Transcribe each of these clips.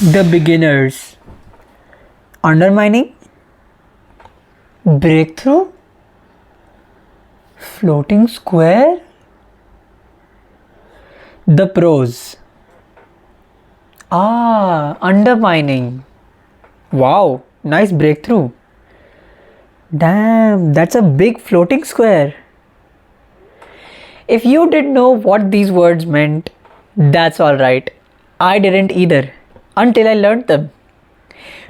The beginners. Undermining, breakthrough, floating square. The pros. Undermining. Wow, nice breakthrough. Damn, that's a big floating square. If you didn't know what these words meant, that's alright. I didn't either until I learned them.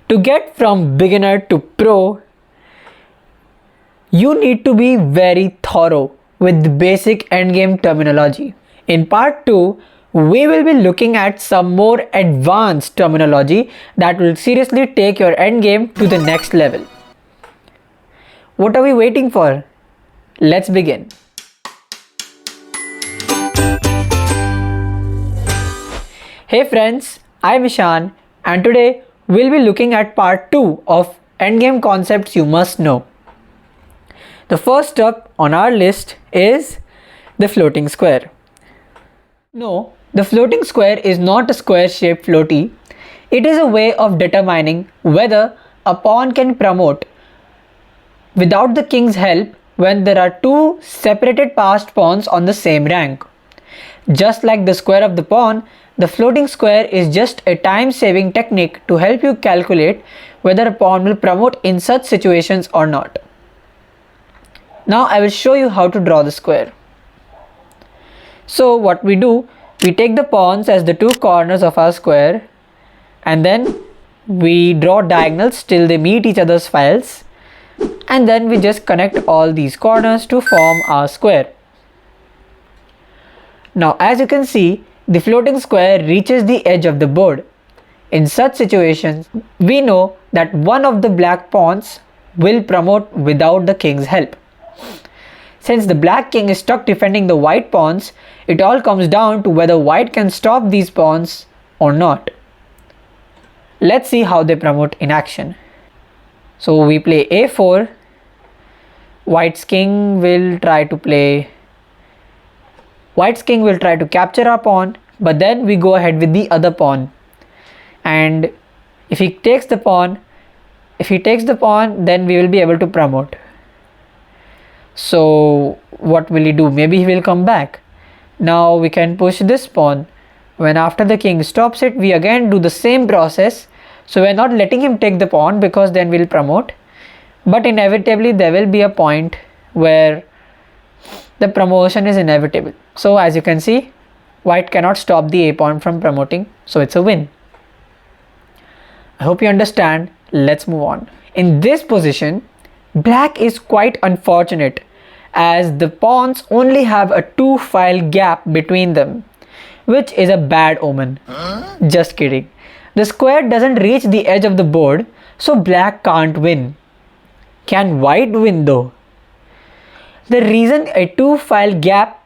To get from beginner to pro, you need to be very thorough with the basic endgame terminology. In part 2, we will be looking at some more advanced terminology that will seriously take your endgame to the next level. What are we waiting for? Let's begin. Hey friends, I'm Ishan and today we'll be looking at part 2 of endgame concepts you must know. The first up on our list is the floating square. No, the floating square is not a square-shaped floaty. It is a way of determining whether a pawn can promote without the king's help when there are two separated passed pawns on the same rank. Just like the square of the pawn, the floating square is just a time-saving technique to help you calculate whether a pawn will promote in such situations or not. Now I will show you how to draw the square. So what we do, we take the pawns as the two corners of our square and then we draw diagonals till they meet each other's files, and then we just connect all these corners to form our square. Now as you can see, the floating square reaches the edge of the board. In such situations, we know that one of the black pawns will promote without the king's help. Since the black king is stuck defending the white pawns, it all comes down to whether white can stop these pawns or not. Let's see how they promote in action. So we play a4, White's king will try to capture our pawn, but then we go ahead with the other pawn, and if he takes the pawn, then we will be able to promote. So what will he do? Maybe he will come back. Now we can push this pawn. When after the king stops it, we again do the same process. So we are not letting him take the pawn because then we'll promote, but inevitably there will be a point where the promotion is inevitable. So as you can see, white cannot stop the a pawn from promoting, so it's a win. I hope you understand. Let's move on. In this position, black is quite unfortunate as the pawns only have a 2-file gap between them, which is a bad omen. Just kidding. The square doesn't reach the edge of the board, so black can't win. Can white win though? The reason a 2-file gap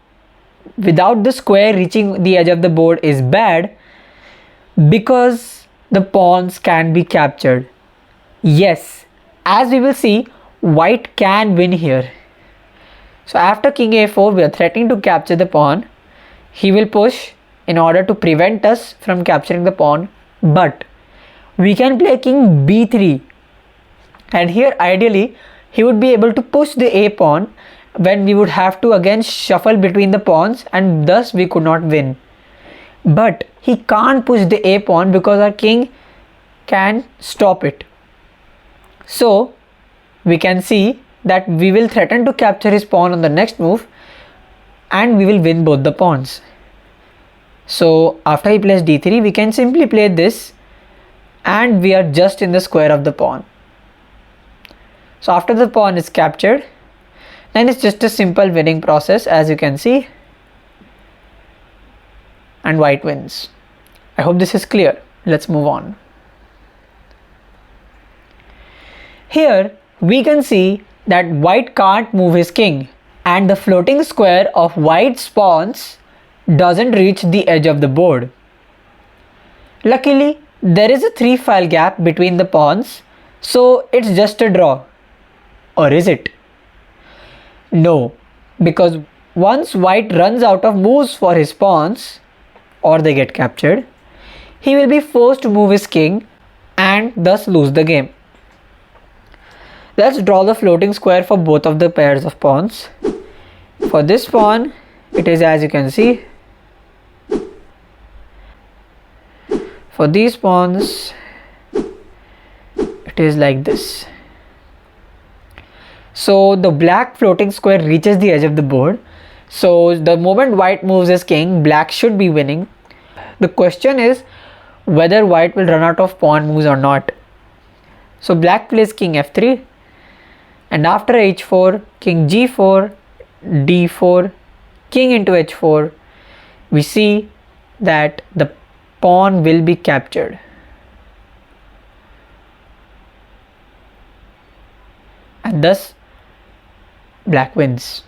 without the square reaching the edge of the board is bad because the pawns can be captured. Yes, as we will see, white can win here. So after king a4, we are threatening to capture the pawn. He will push in order to prevent us from capturing the pawn, but we can play king b3, and here ideally he would be able to push the a pawn when we would have to again shuffle between the pawns, and thus we could not win. But he can't push the a pawn because our king can stop it. So we can see that we will threaten to capture his pawn on the next move and we will win both the pawns. So after he plays d3, we can simply play this and we are just in the square of the pawn. So after the pawn is captured, then it's just a simple winning process, as you can see, and white wins. I hope this is clear. Let's move on. Here we can see that white can't move his king and the floating square of white's pawns doesn't reach the edge of the board. Luckily, there is a 3-file gap between the pawns, so it's just a draw. Or is it? No, because once white runs out of moves for his pawns, or they get captured, he will be forced to move his king and thus lose the game. Let's draw the floating square for both of the pairs of pawns. For this pawn, it is as you can see. For these pawns, it is like this. So the black floating square reaches the edge of the board. So the moment white moves his king, black should be winning. The question is whether white will run out of pawn moves or not. So black plays king f3, and after h4, king g4, d4, king into h4, we see that the pawn will be captured. And thus black wins.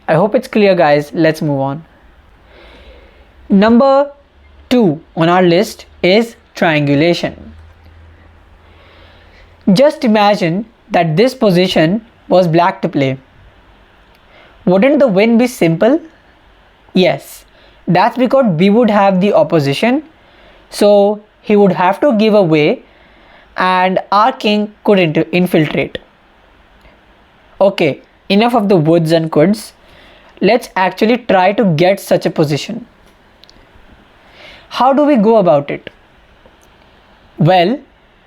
I hope it's clear, guys. Let's move on. Number 2 on our list is triangulation. Just imagine that this position was black to play. Wouldn't the win be simple? Yes, that's because we would have the opposition, so he would have to give away and our king could infiltrate. Okay, enough of the woulds and coulds. Let's actually try to get such a position. How do we go about it? Well,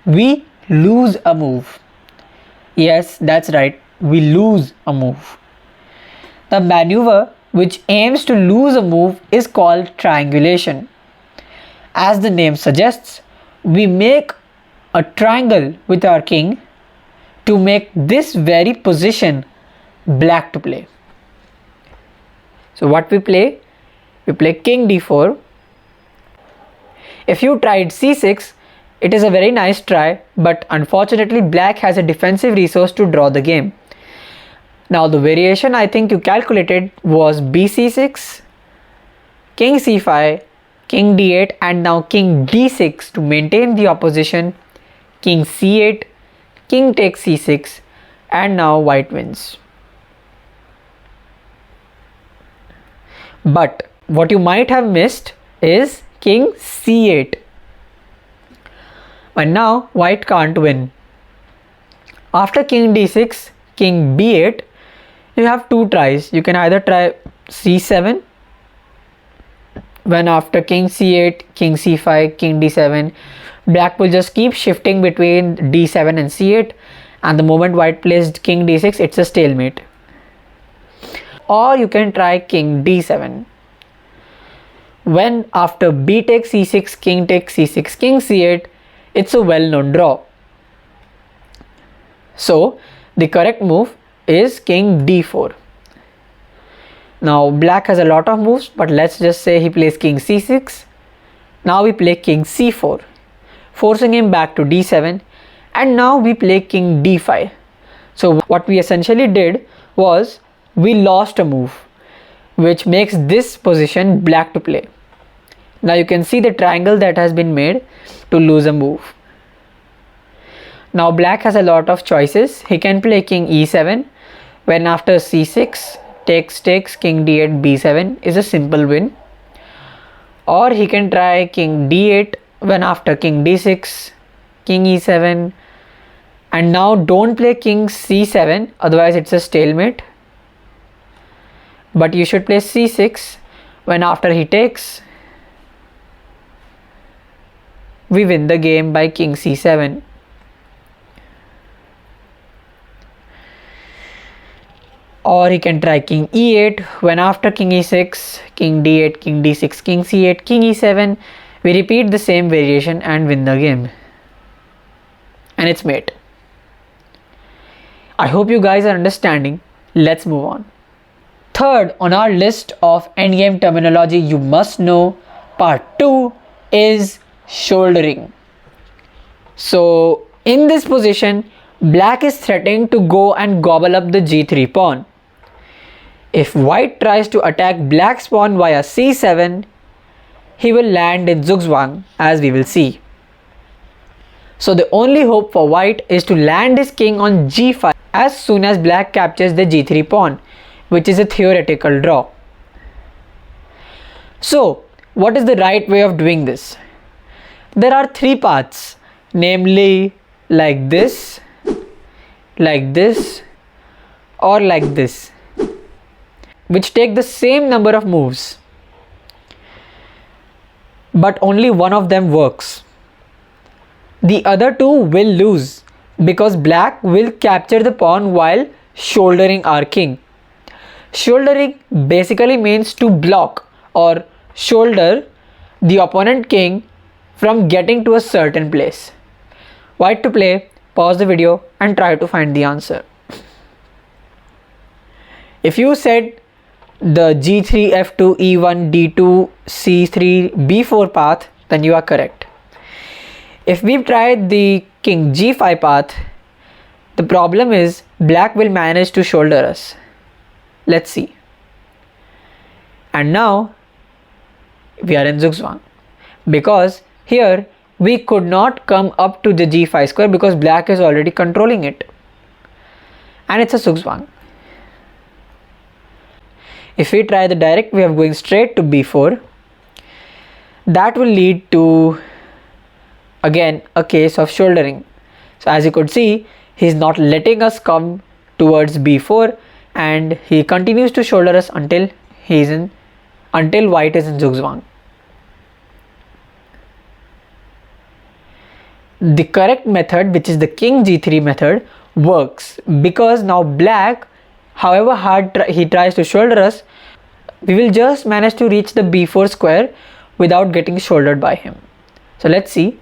we lose a move. Yes, that's right, we lose a move. The maneuver which aims to lose a move is called triangulation. As the name suggests, we make a triangle with our king to make this very position black to play. So what we play? We play king d4. If you tried c6, it is a very nice try, but unfortunately black has a defensive resource to draw the game. Now the variation I think you calculated was bc6, king c5, king d8, and now king d6 to maintain the opposition, king c8, king takes c6, and now white wins. But what you might have missed is king c8. And now white can't win. After king d6, king b8, you have two tries. You can either try c7, when after king c8, king c5, king d7, black will just keep shifting between d7 and c8, and the moment white plays king d6, it's a stalemate. Or you can try king d7, when after b takes c6, king takes c6, king c8, it's a well-known draw. So the correct move is king d4. Now black has a lot of moves, but let's just say he plays king c6. Now we play king c4, forcing him back to d7, and now we play king d5. So what we essentially did was we lost a move, which makes this position black to play. Now you can see the triangle that has been made to lose a move. Now black has a lot of choices. He can play king e7, when after c6, takes, king d8, b7 is a simple win. Or he can try king d8, when after king d6, king e7, and now don't play king c7, otherwise it's a stalemate. But you should play c6, when after he takes, we win the game by king c7. Or he can try king e8, when after king e6, king d8, king d6, king c8, king e7, we repeat the same variation and win the game. And it's mate. I hope you guys are understanding. Let's move on. Third on our list of endgame terminology you must know, part 2, is shouldering. So in this position, black is threatening to go and gobble up the g3 pawn. If white tries to attack black's pawn via c7, he will land in zugzwang, as we will see. So the only hope for white is to land his king on g5 as soon as black captures the g3 pawn, which is a theoretical draw. So what is the right way of doing this? There are three paths, namely like this, or like this, which take the same number of moves, but only one of them works. The other two will lose because black will capture the pawn while shouldering our king. Shouldering basically means to block or shoulder the opponent king from getting to a certain place. White to play, pause the video and try to find the answer. If you said the g3, f2, e1, d2, c3, b4 path, then you are correct. If we've tried the king g5 path, the problem is black will manage to shoulder us. Let's see. And now we are in zugzwang, because here we could not come up to the g5 square because black is already controlling it, and it's a zugzwang. If we try the direct way of going straight to b4, that will lead to again a case of shouldering. So as you could see, he's not letting us come towards b4 and he continues to shoulder us until white is in zugzwang. The correct method, which is the king g3 method, works because now black, however hard he tries to shoulder us, we will just manage to reach the b4 square without getting shouldered by him. So let's see.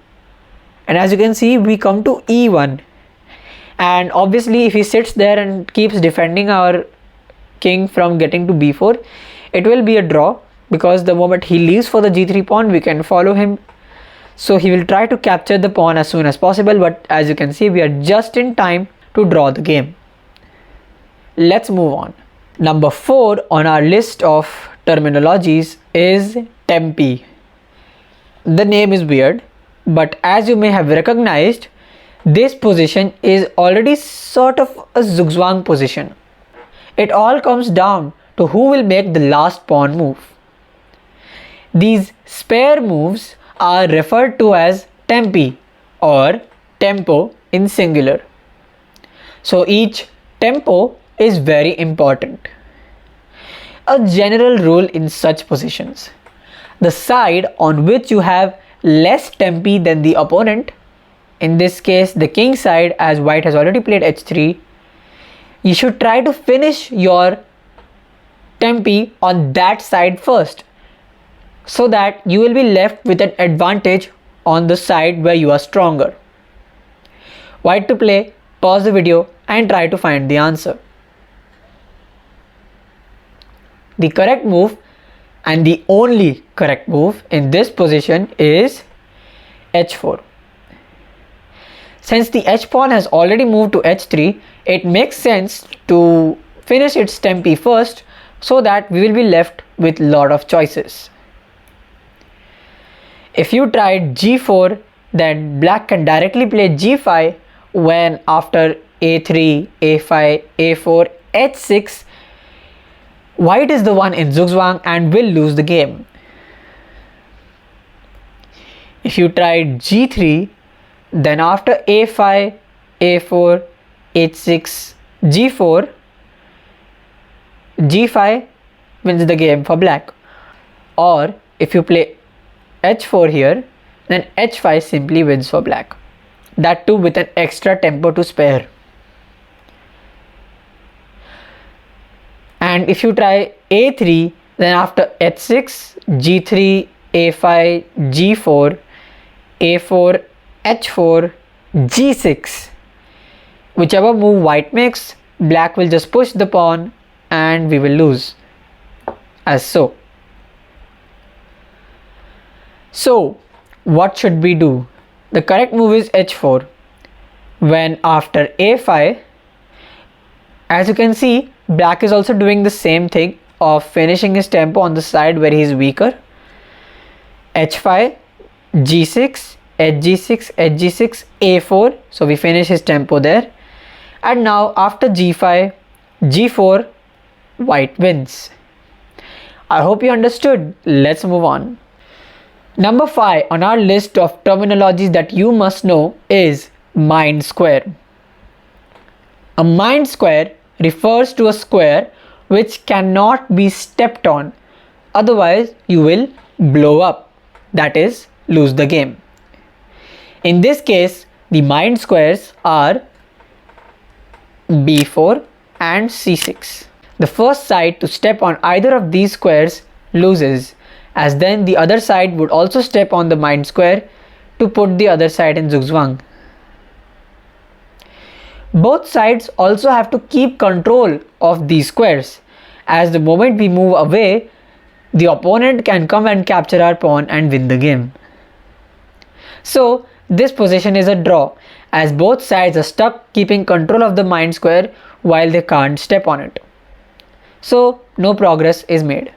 And as you can see, we come to e1, and obviously if he sits there and keeps defending our king from getting to b4, it will be a draw, because the moment he leaves for the g3 pawn, we can follow him. So he will try to capture the pawn as soon as possible, but as you can see, we are just in time to draw the game. Let's move on. Number 4 on our list of terminologies is Tempi. The name is weird, but as you may have recognized, this position is already sort of a zugzwang position. It all comes down to who will make the last pawn move. These spare moves are referred to as tempi or tempo in singular. So each tempo is very important. A general rule in such positions: the side on which you have less tempi than the opponent, in this case the king side, as white has already played h3, you should try to finish your tempi on that side first, so that you will be left with an advantage on the side where you are stronger. White to play, pause the video and try to find the answer. The correct move, and the only correct move in this position, is h4. Since the h pawn has already moved to h3, it makes sense to finish its tempi first, so that we will be left with lot of choices. If you tried g4, then black can directly play g5, when after a3, a5, a4, h6, white is the one in zugzwang and will lose the game. If you tried g3, then after a5, a4, h6, g4, g5 wins the game for black. Or if you play h4 here, then h5 simply wins for black. That too with an extra tempo to spare. And if you try a3, then after h6, g3, a5, g4, a4, h4, g6, whichever move white makes, black will just push the pawn and we will lose, as so. So what should we do? The correct move is h4, when after a5, as you can see, black is also doing the same thing of finishing his tempo on the side where he is weaker. h5, g6, hg6, hg6, a4, so we finish his tempo there. And now after g5, g4, white wins. I hope you understood. Let's move on. Number 5 on our list of terminologies that you must know is mind square. A mind square refers to a square which cannot be stepped on, otherwise you will blow up, that is, lose the game. In this case, the mind squares are b4 and c6. The first side to step on either of these squares loses, as then the other side would also step on the mind square to put the other side in zugzwang. Both sides also have to keep control of these squares, as the moment we move away, the opponent can come and capture our pawn and win the game. So this position is a draw, as both sides are stuck keeping control of the mind square while they can't step on it. So no progress is made.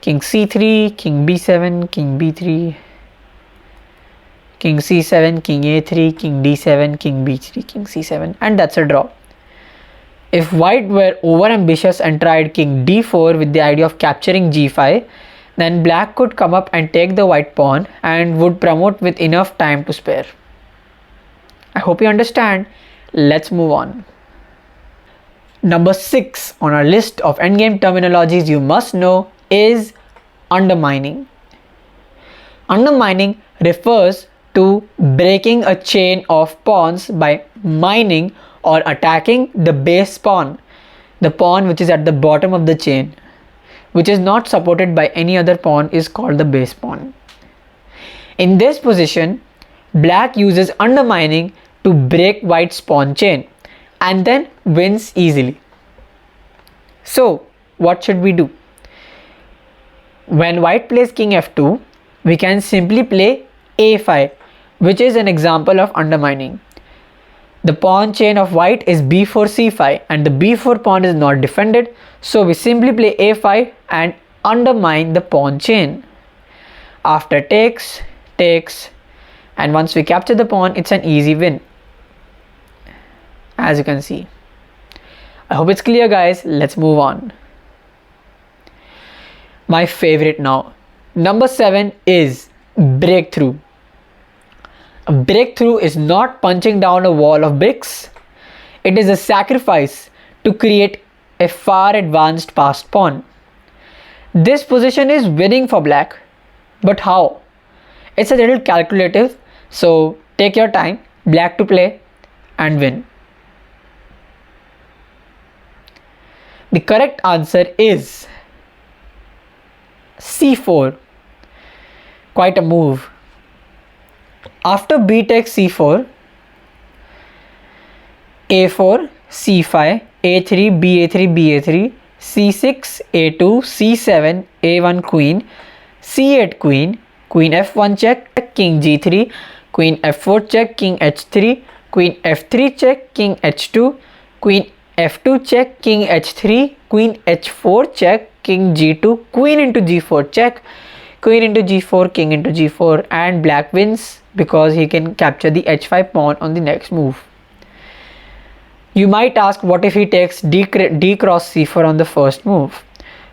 King c3, king b7, king b3, king c7, king a3, king d7, king b3, king c7, and that's a draw. If white were over ambitious and tried king d4 with the idea of capturing g5, then black could come up and take the white pawn and would promote with enough time to spare. I hope you understand. Let's move on. Number 6 on our list of endgame terminologies you must know is undermining. Undermining refers to breaking a chain of pawns by mining or attacking the base pawn, the pawn which is at the bottom of the chain, which is not supported by any other pawn, is called the base pawn. In this position, black uses undermining to break white's pawn chain and then wins easily. So what should we do? When white plays king f2, we can simply play a5, which is an example of undermining. The pawn chain of white is b4 c5 and the b4 pawn is not defended, so we simply play a5 and undermine the pawn chain. After takes, and once we capture the pawn, it's an easy win, as you can see. I hope it's clear, guys. Let's move on. My favorite now. Number 7 is breakthrough. A breakthrough is not punching down a wall of bricks. It is a sacrifice to create a far advanced passed pawn. This position is winning for black, but how? It's a little calculative, so take your time, black to play and win. The correct answer is c4. Quite a move. After b takes c4, a4, c5, a3, ba3, ba3, c6, a2, c7, a1 queen, c8 queen, queen f1 check, king g3, queen f4 check, king h3, queen f3 check, king h2, queen f2 check, king h3, queen h4 check, king g2, queen into g4 check, queen into g4, king into g4, and black wins because he can capture the h5 pawn on the next move. You might ask, what if he takes d cross c4 on the first move?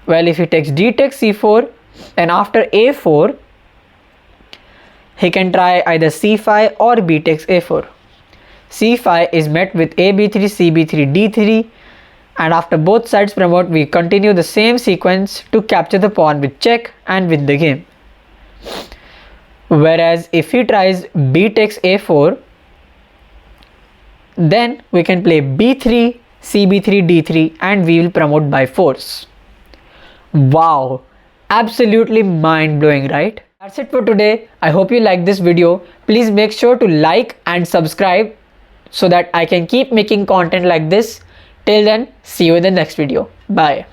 Well, if he takes d takes c4, then after a4, he can try either c5 or b takes a4. c5 is met with a b3, cb3, d3, and after both sides promote, we continue the same sequence to capture the pawn with check and win the game. Whereas if he tries b takes a4, then we can play b3, cb3, d3, and we will promote by force. Wow, absolutely mind-blowing, right? That's it for today. I hope you liked this video. Please make sure to like and subscribe so that I can keep making content like this. Till then, see you in the next video. Bye.